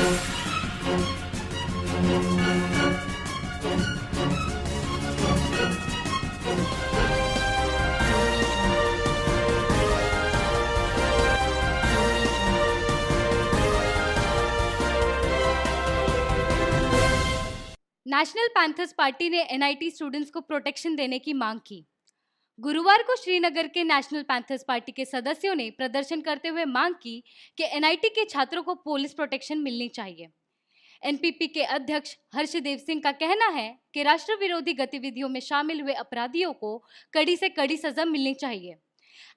National panthers party ने NIT students को protection देने की मांग की। गुरुवार को श्रीनगर के नेशनल पैंथर्स पार्टी के सदस्यों ने प्रदर्शन करते हुए मांग की कि एनआईटी के छात्रों को पुलिस प्रोटेक्शन मिलनी चाहिए। एनपीपी के अध्यक्ष हर्षदेव सिंह का कहना है कि राष्ट्र विरोधी गतिविधियों में शामिल हुए अपराधियों को कड़ी से कड़ी सजा मिलनी चाहिए।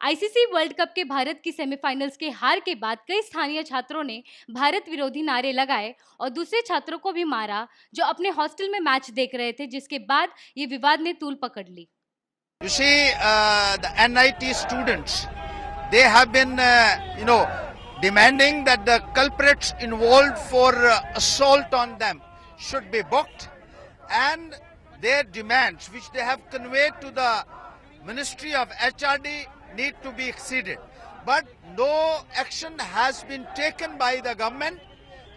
आईसीसी वर्ल्ड कप के भारत की सेमीफाइनल्स के हार के बाद कई स्थानीय छात्रों ने भारत विरोधी नारे लगाए और दूसरे छात्रों को भी मारा जो अपने हॉस्टल में मैच देख रहे थे, जिसके बाद ये विवाद ने तूल पकड़ ली। You see, the NIT students, they have been, demanding that the culprits involved for assault on them should be booked, and their demands, which they have conveyed to the Ministry of HRD, need to be exceeded. But no action has been taken by the government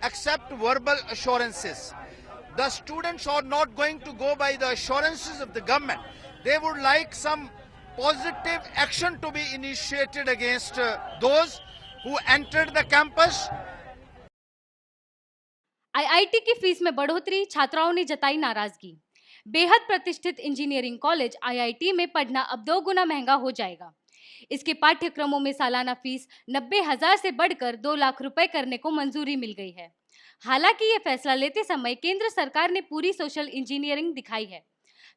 except verbal assurances. The students are not going to go by the assurances of the government. They would like some positive action to be initiated against those who entered the campus. IIT की fees में बढ़ोतरी, छात्राओं ने जताई नाराजगी। बेहद प्रतिष्ठित engineering college IIT में पढ़ना अब 2 गुना महंगा हो जाएगा। इसके पाठ्यक्रमों में सालाना फीस 90,000 से बढ़कर 2 लाख रुपए करने को मंजूरी मिल गई है। हालांकि ये फैसला लेते समय केंद्र सरकार ने पूरी सोशल इंजीनियरिंग दिखाई है।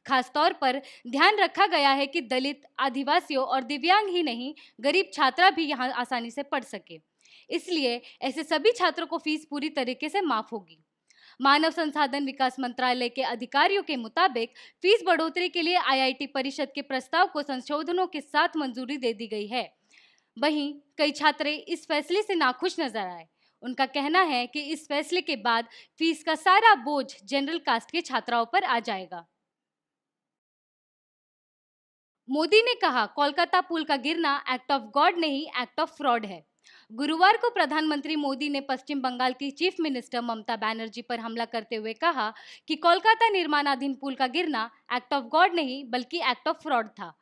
खास तौर पर ध्यान रखा गया है कि दलित, आदिवासियों और दिव्यांग ही नहीं, गरीब छात्रा भी यहाँ आसानी से पढ़ सके। इसलिए ऐसे सभी छात्रों को फीस पूरी तरीके से माफ होगी। मानव संसाधन विकास मंत्रालय के अधिकारियों के मुताबिक फीस बढ़ोतरी के लिए आईआईटी परिषद के प्रस्ताव को संशोधनों के साथ मंजूरी दे दी गई है। वहीं कई छात्र इस फैसले से नाखुश नजर आए। उनका कहना है कि इस फैसले के बाद फीस का सारा बोझ जनरल कास्ट के छात्राओं पर आ जाएगा। मोदी ने कहा, कोलकाता पुल का गिरना एक्ट ऑफ गॉड नहीं, एक्ट ऑफ फ्रॉड है। गुरुवार को प्रधानमंत्री मोदी ने पश्चिम बंगाल की चीफ मिनिस्टर ममता बनर्जी पर हमला करते हुए कहा कि कोलकाता निर्माणाधीन पुल का गिरना एक्ट ऑफ गॉड नहीं बल्कि एक्ट ऑफ फ्रॉड था।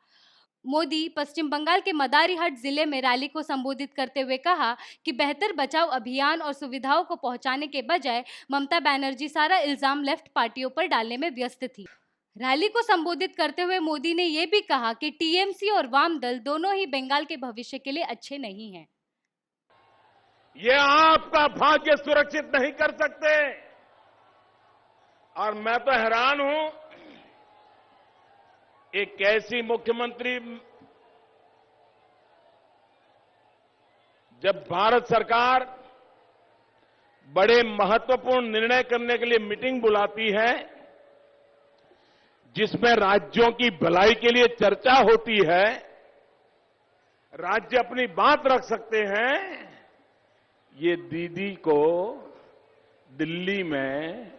मोदी पश्चिम बंगाल के मदारीहाट जिले में रैली को संबोधित करते हुए कहा कि बेहतर बचाव अभियान और सुविधाओं को पहुंचाने के बजाय ममता बनर्जी सारा इल्जाम लेफ्ट पार्टियों पर डालने में व्यस्त थी। रैली को संबोधित करते हुए मोदी ने यह भी कहा कि टीएमसी और वाम दल दोनों ही बंगाल के भविष्य के लिए अच्छे नहीं हैं। ये आपका भाग्य सुरक्षित नहीं कर सकते। और मैं तो हैरान हूं, एक ऐसी मुख्यमंत्री, जब भारत सरकार बड़े महत्वपूर्ण निर्णय करने के लिए मीटिंग बुलाती है, जिसमें राज्यों की भलाई के लिए चर्चा होती है, राज्य अपनी बात रख सकते हैं, ये दीदी को दिल्ली में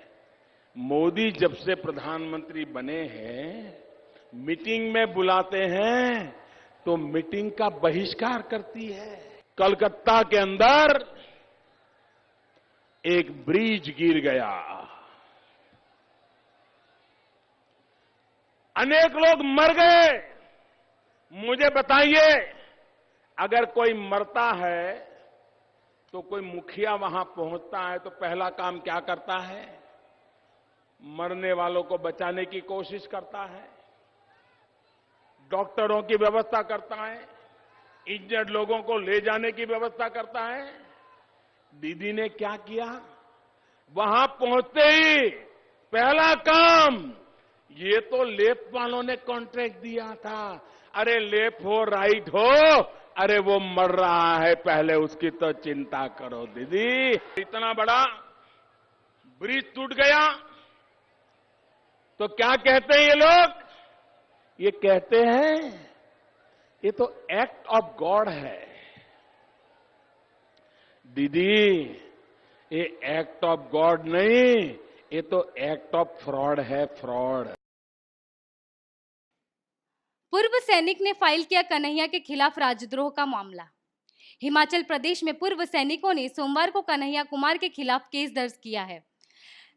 मोदी जब से प्रधानमंत्री बने हैं मीटिंग में बुलाते हैं तो मीटिंग का बहिष्कार करती है। कलकत्ता के अंदर एक ब्रिज गिर गया, अनेक लोग मर गए। मुझे बताइए, अगर कोई मरता है तो कोई मुखिया वहां पहुंचता है तो पहला काम क्या करता है? मरने वालों को बचाने की कोशिश करता है, डॉक्टरों की व्यवस्था करता है, इंजर्ड लोगों को ले जाने की व्यवस्था करता है। दीदी ने क्या किया? वहां पहुंचते ही पहला काम, ये तो लेफ्ट वालों ने कॉन्ट्रैक्ट दिया था, अरे लेफ्ट हो राइट हो, अरे वो मर रहा है, पहले उसकी तो चिंता करो दीदी। इतना बड़ा ब्रिज टूट गया तो क्या कहते हैं ये लोग? ये कहते हैं ये तो एक्ट ऑफ गॉड है। दीदी, ये एक्ट ऑफ गॉड नहीं, ये तो एक्ट ऑफ फ्रॉड है, फ्रॉड। पूर्व सैनिक ने फाइल किया कन्हैया के खिलाफ राजद्रोह का मामला। हिमाचल प्रदेश में पूर्व सैनिकों ने सोमवार को कन्हैया कुमार के खिलाफ केस दर्ज किया है।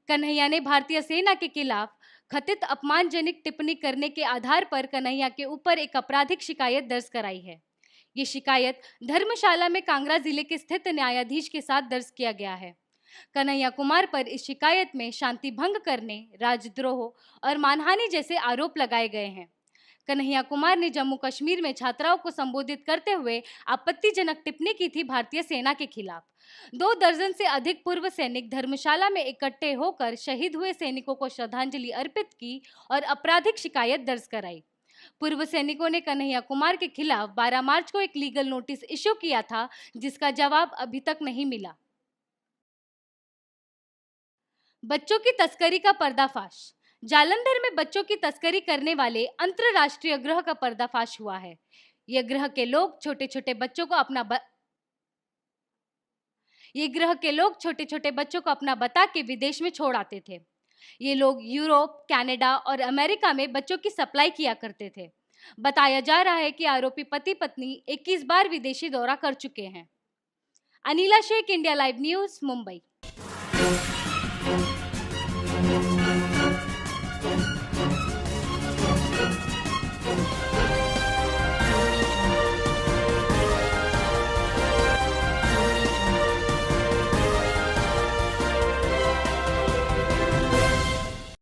कन्हैया ने भारतीय सेना के खिलाफ कथित अपमानजनक टिप्पणी करने के आधार पर कन्हैया के ऊपर एक आपराधिक शिकायत दर्ज कराई है। ये शिकायत धर्मशाला में कांगड़ा जिले के स्थित न्यायाधीश के साथ दर्ज किया गया है। कन्हैया कुमार पर इस शिकायत में शांति भंग करने, राजद्रोह और मानहानि जैसे आरोप लगाए गए हैं। कन्हैया कुमार ने जम्मू कश्मीर में छात्राओं को संबोधित करते हुए आपत्तिजनक टिप्पणी की थी भारतीय सेना के खिलाफ। 2 दर्जन से अधिक पूर्व सैनिक धर्मशाला में इकट्ठे होकर शहीद हुए सैनिकों को श्रद्धांजलि अर्पित की और आपराधिक शिकायत दर्ज कराई। पूर्व सैनिकों ने कन्हैया कुमार के खिलाफ 12 मार्च को एक लीगल नोटिस इश्यू किया था, जिसका जवाब अभी तक नहीं मिला। बच्चों की तस्करी का पर्दाफाश। जालंधर में बच्चों की तस्करी करने वाले अंतरराष्ट्रीय गृह का पर्दाफाश हुआ है। ये गृह के लोग छोटे छोटे बच्चों को अपना बता के विदेश में छोड़ आते थे। ये लोग यूरोप, कनाडा और अमेरिका में बच्चों की सप्लाई किया करते थे। बताया जा रहा है कि आरोपी पति पत्नी 21 बार विदेशी दौरा कर चुके हैं। Anila Sheikh, India live news, Mumbai.